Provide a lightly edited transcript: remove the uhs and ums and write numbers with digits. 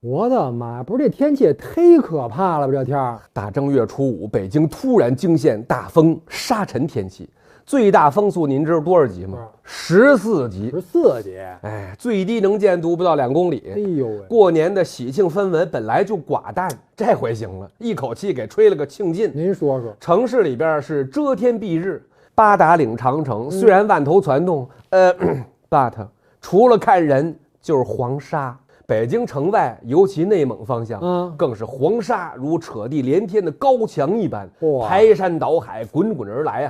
我的妈，不是这天气也忒可怕了吧？这天儿，大正月初5，北京突然惊现大风沙尘天气，最大风速您知道多少级吗？14级。14级。哎，最低能见度不到2公里。哎呦喂！过年的喜庆氛围本来就寡淡，这回行了，一口气给吹了个庆尽。您说说，城市里边是遮天蔽日，八达岭长城虽然万头攒动，but 除了看人就是黄沙。北京城外，尤其内蒙方向，更是黄沙如扯地连天的高墙一般，排山倒海，滚滚而来啊！